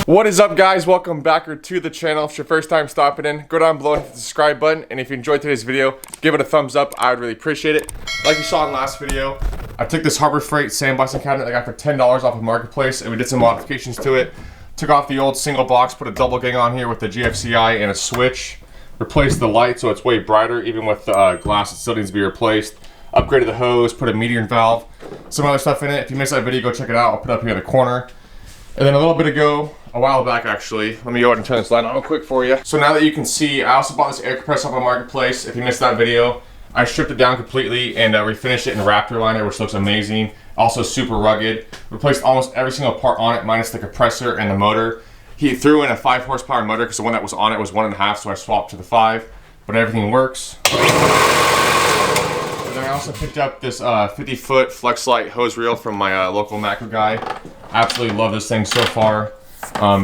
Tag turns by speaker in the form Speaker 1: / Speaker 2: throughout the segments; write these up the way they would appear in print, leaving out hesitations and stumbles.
Speaker 1: What is up, guys? Welcome back to the channel. If it's your first time stopping in, go down below and hit the subscribe button, and if you enjoyed today's video, give it a thumbs up. I would really appreciate it. Like you saw in the last video, I took this Harbor Freight sandblasting cabinet I got for $10 off of Marketplace, and we did some modifications to it. Took off the old single box, put a double gang on here with the GFCI and a switch. Replaced the light so it's way brighter, even with the glass it still needs to be replaced. Upgraded the hose, put a meteor valve, some other stuff in it. If you missed that video, go check it out. I'll put it up here in the corner. And then a little bit ago, a while back actually, let me go ahead and turn this light on real quick for you. So now that you can see, I also bought this air compressor off of Marketplace. If you missed that video, I stripped it down completely and refinished it in Raptor liner, which looks amazing. Also super rugged. Replaced almost every single part on it, minus the compressor and the motor. He threw in a 5 horsepower motor because the one that was on it was 1.5, so I swapped to the 5. But everything works. And then I also picked up this 50-foot Flex-Lite hose reel from my local macro guy. Absolutely love this thing so far.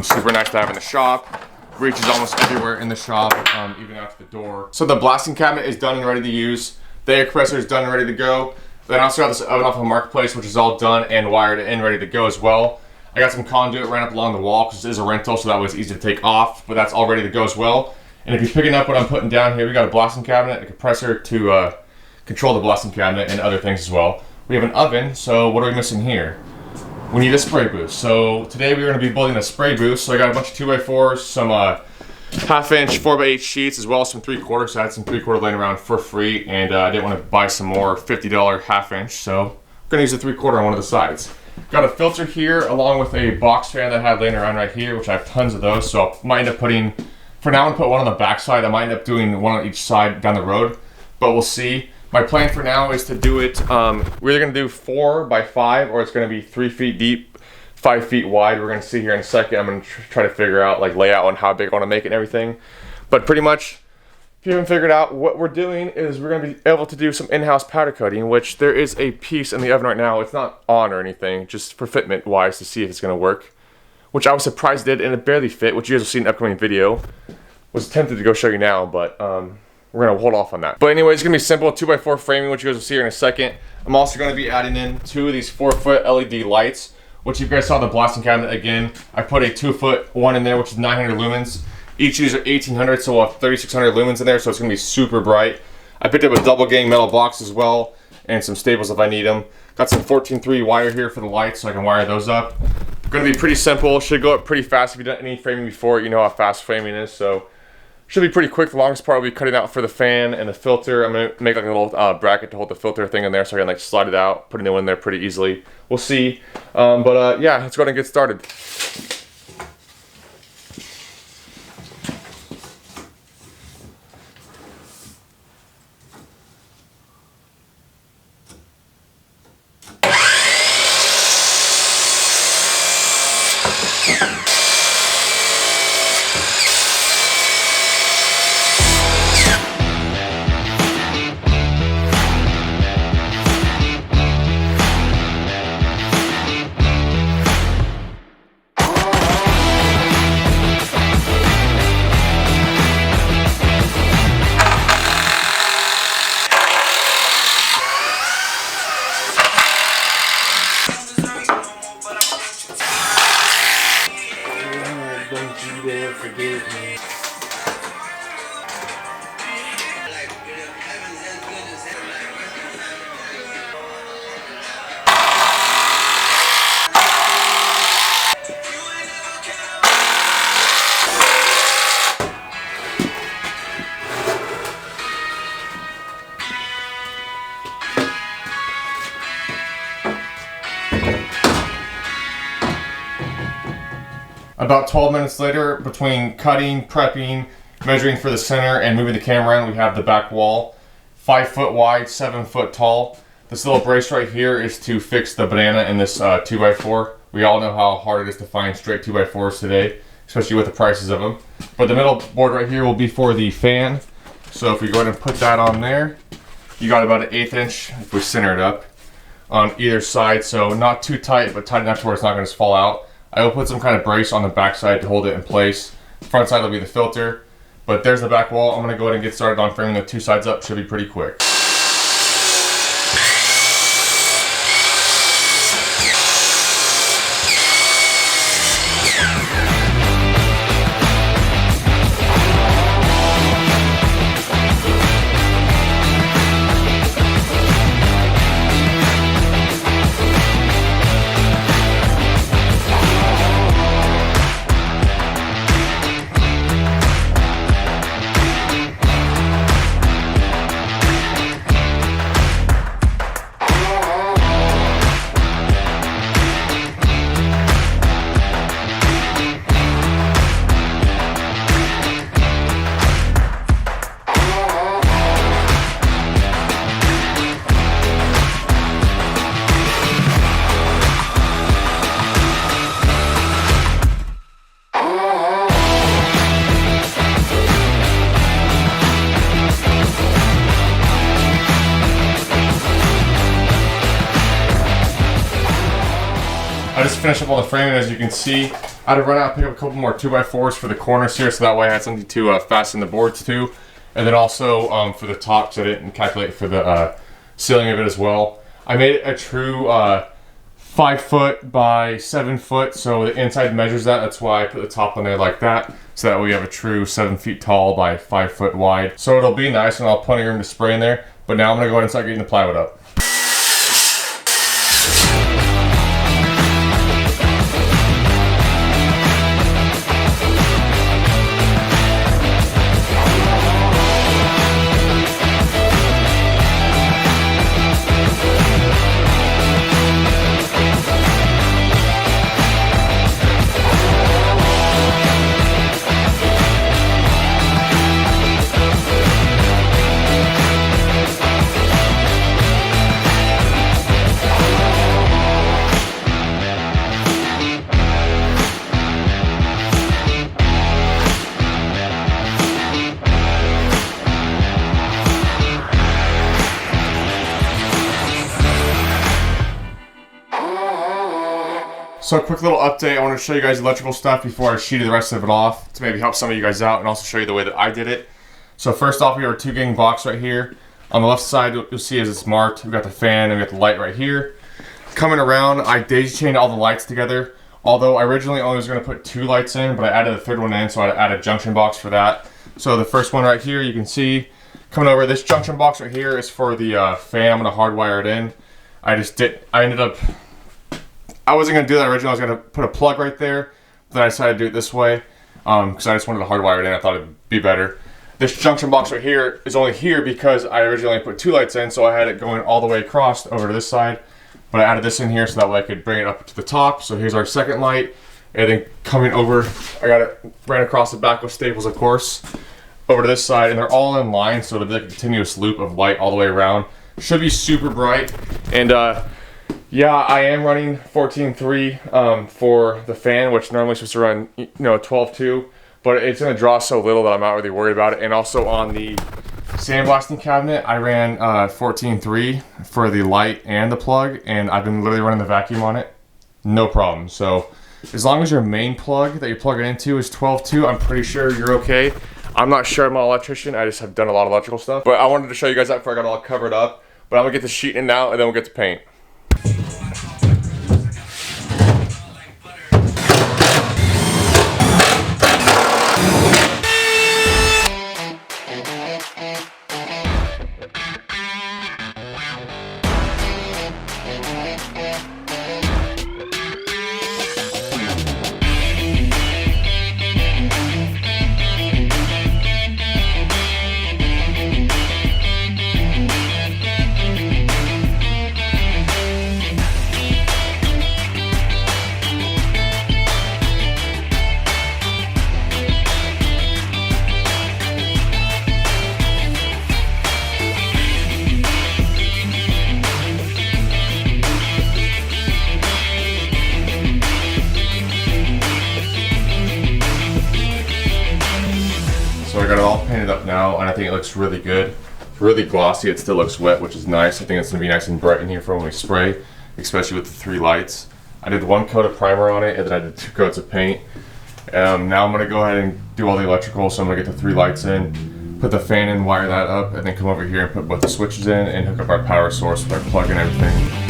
Speaker 1: Super nice to have in the shop. Reaches almost everywhere in the shop, even out to the door. So the blasting cabinet is done and ready to use. The air compressor is done and ready to go. Then I also got this oven off of Marketplace, which is all done and wired in, ready to go as well. I got some conduit ran up along the wall because this is a rental, so that was easy to take off, but that's all ready to go as well. And if you're picking up what I'm putting down here, we got a blasting cabinet, a compressor to control the blasting cabinet, and other things as well. We have an oven, so what are we missing here? We need a spray booth. So today we're going to be building a spray booth. So I got a bunch of 2x4s, some half-inch 4x8 sheets, as well as some 3/4. So I had some 3/4 laying around for free, and I didn't want to buy some more $50 half-inch, so I'm going to use a 3/4 on one of the sides. Got a filter here, along with a box fan that I had laying around right here, which I have tons of those. So I might end up putting, for now I'm going to put one on the back side. I might end up doing one on each side down the road, but we'll see. My plan for now is to do it, we're either going to do 4x5 or it's going to be 3 feet deep, 5 feet wide. We're going to see here in a second. I'm going to try to figure out like layout and how big I want to make it and everything. But pretty much, if you haven't figured out, what we're doing is we're going to be able to do some in-house powder coating, which there is a piece in the oven right now. It's not on or anything, just for fitment wise to see if it's going to work. Which I was surprised it did, and it barely fit, which you guys will see in an upcoming video. Was tempted to go show you now, but we're going to hold off on that. But anyway, it's going to be simple 2x4 framing, which you guys will see here in a second. I'm also going to be adding in 2 of these 4-foot LED lights, which you guys saw the blasting cabinet again. I put a 2-foot one in there, which is 900 lumens. Each of these are 1800, so we'll have 3600 lumens in there, so it's going to be super bright. I picked up a double gang metal box as well, and some staples if I need them. Got some 14-3 wire here for the lights, so I can wire those up. Going to be pretty simple. Should go up pretty fast. If you've done any framing before, you know how fast framing is, so should be pretty quick. The longest part will be cutting out for the fan and the filter. I'm going to make like a little bracket to hold the filter thing in there so I can like slide it out, put it in there pretty easily. We'll see. Yeah, let's go ahead and get started. About 12 minutes later, between cutting, prepping, measuring for the center, and moving the camera around, we have the back wall. 5 foot wide, 7 foot tall. This little brace right here is to fix the banana in this 2x4. We all know how hard it is to find straight 2x4s today, especially with the prices of them. But the middle board right here will be for the fan. So if we go ahead and put that on there, you got about an 1/8 inch, if we center it up, on either side. So not too tight, but tight enough to where it's not going to fall out. I will put some kind of brace on the back side to hold it in place. Front side will be the filter. But there's the back wall. I'm going to go ahead and get started on framing the 2 sides up. Should be pretty quick. I just finished up all the framing. As you can see, I had to run out and pick up a couple more 2x4s for the corners here, so that way I had something to fasten the boards to. And then also for the top, because I didn't calculate for the ceiling of it as well. I made it a true 5 foot by 7 foot, so the inside measures that. That's why I put the top on there like that, so that way we have a true 7 feet tall by 5 foot wide. So it'll be nice, and I'll have plenty of room to spray in there. But now I'm gonna go ahead and start getting the plywood up. So a quick little update, I want to show you guys electrical stuff before I sheeted the rest of it off to maybe help some of you guys out and also show you the way that I did it. So first off, we have our 2 gang box right here. On the left side, you'll see as it's marked, we've got the fan and we got the light right here. Coming around, I daisy chained all the lights together. Although I originally only was going to put 2 lights in, but I added a 3rd one in, so I added a junction box for that. So the first one right here, you can see, coming over, this junction box right here is for the fan. I'm going to hardwire it in. I wasn't going to do that originally. I was going to put a plug right there. Then I decided to do it this way because I just wanted to hardwire it in. I thought it'd be better. This junction box right here is only here because I originally put 2 lights in, so I had it going all the way across over to this side. But I added this in here so that way I could bring it up to the top. So here's our second light. And then coming over, I got it ran across the back with staples, of course, over to this side. And they're all in line, so it'll be like a continuous loop of light all the way around. Should be super bright. And yeah, I am running 14.3 for the fan, which normally supposed to run 12.2, but it's going to draw so little that I'm not really worried about it. And also on the sandblasting cabinet, I ran 14.3 for the light and the plug, and I've been literally running the vacuum on it, no problem. So as long as your main plug that you plug it into is 12.2, I'm pretty sure you're okay. I'm not sure, I'm an electrician, I just have done a lot of electrical stuff, but I wanted to show you guys that before I got it all covered up. But I'm going to get the sheet in now, and then we'll get to paint. So I got it all painted up now, and I think it looks really good. Really glossy, it still looks wet, which is nice. I think it's gonna be nice and bright in here for when we spray, especially with the 3 lights. I did 1 coat of primer on it, and then I did 2 coats of paint. Now I'm gonna go ahead and do all the electrical, so I'm gonna get the 3 lights in, put the fan in, wire that up, and then come over here and put both the switches in and hook up our power source with our plug and everything.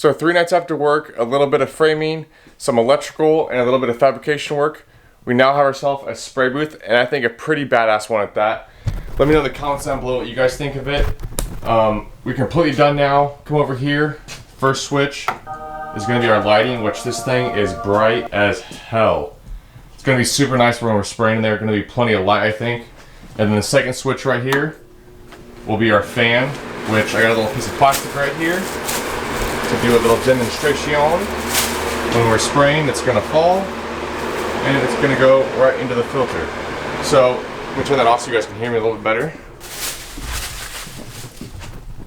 Speaker 1: So 3 nights after work, a little bit of framing, some electrical, and a little bit of fabrication work, we now have ourselves a spray booth, and I think a pretty badass one at that. Let me know in the comments down below what you guys think of it. We're completely done now. Come over here. First switch is going to be our lighting, which this thing is bright as hell. It's going to be super nice when we're spraying in there. Going to be plenty of light, I think. And then the second switch right here will be our fan, which I got a little piece of plastic right here to do a little demonstration. When we're spraying, it's going to fall, and it's going to go right into the filter. So let me turn that off so you guys can hear me a little bit better.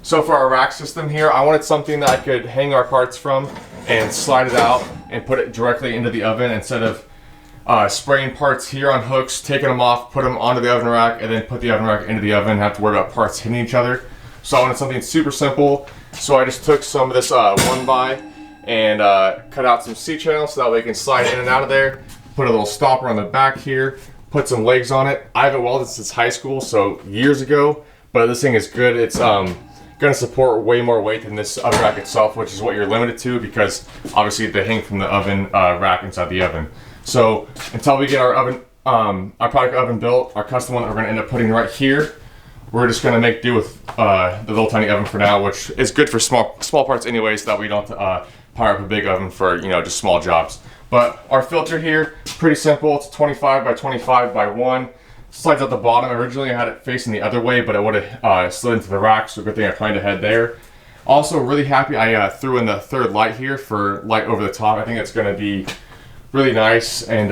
Speaker 1: So for our rack system here, I wanted something that I could hang our parts from and slide it out and put it directly into the oven instead of spraying parts here on hooks, taking them off, put them onto the oven rack, and then put the oven rack into the oven and have to worry about parts hitting each other. So I wanted something super simple. So I just took some of this 1x and cut out some C-channels so that way you can slide in and out of there. Put a little stopper on the back here, put some legs on it. I haven't welded since high school, so years ago, but this thing is good. It's going to support way more weight than this oven rack itself, which is what you're limited to because obviously they hang from the oven rack inside the oven. So until we get our oven, our product oven built, our custom one that we're going to end up putting right here, we're just going to make do with the little tiny oven for now, which is good for small parts anyway, so that we don't power up a big oven for, you know, just small jobs. But our filter here, pretty simple. It's 25 by 25 by 1. Slides out the bottom. Originally I had it facing the other way, but it would have slid into the rack, so good thing I planned ahead there. Also really happy I threw in the third light here for light over the top. I think it's going to be really nice, and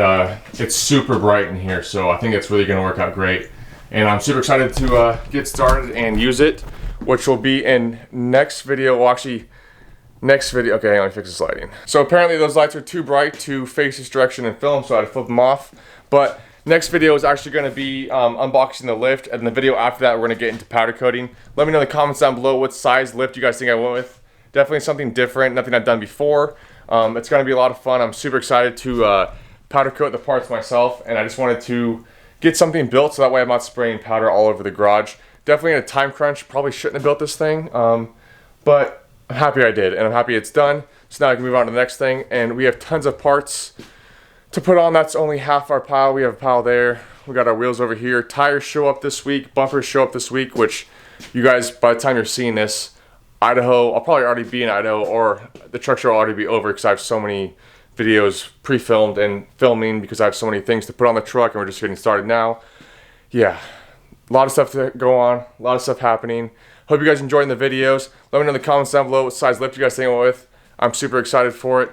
Speaker 1: it's super bright in here, so I think it's really going to work out great. And I'm super excited to get started and use it, which will be in next video. Well, actually, next video. Okay, hang on, let me fix this lighting. So apparently those lights are too bright to face this direction and film, so I had to flip them off. But next video is actually going to be unboxing the lift, and the video after that we're going to get into powder coating. Let me know in the comments down below what size lift you guys think I went with. Definitely something different, nothing I've done before. It's going to be a lot of fun. I'm super excited to powder coat the parts myself, and I just wanted to get something built so that way I'm not spraying powder all over the garage. Definitely in a time crunch, probably shouldn't have built this thing, but I'm happy I did, and I'm happy it's done. So now I can move on to the next thing, and we have tons of parts to put on. That's only half our pile. We have a pile there. We got our wheels over here. Tires show up this week. Bumpers show up this week, which you guys, by the time you're seeing this, Idaho, I'll probably already be in Idaho, or the truck show will already be over because I have so many videos pre-filmed and filming because I have so many things to put on the truck, and we're just getting started now. Yeah, a lot of stuff to go on, a lot of stuff happening. Hope you guys enjoying the videos. Let me know in the comments down below what size lift you guys think I went with. I'm super excited for it.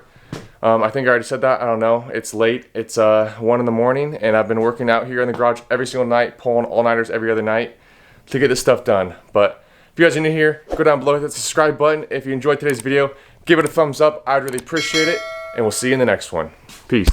Speaker 1: I think I already said that. I don't know. It's late. It's 1 in the morning, and I've been working out here in the garage every single night, pulling all-nighters every other night to get this stuff done. But if you guys are new here, go down below, hit the subscribe button. If you enjoyed today's video, give it a thumbs up. I'd really appreciate it, and we'll see you in the next one. Peace.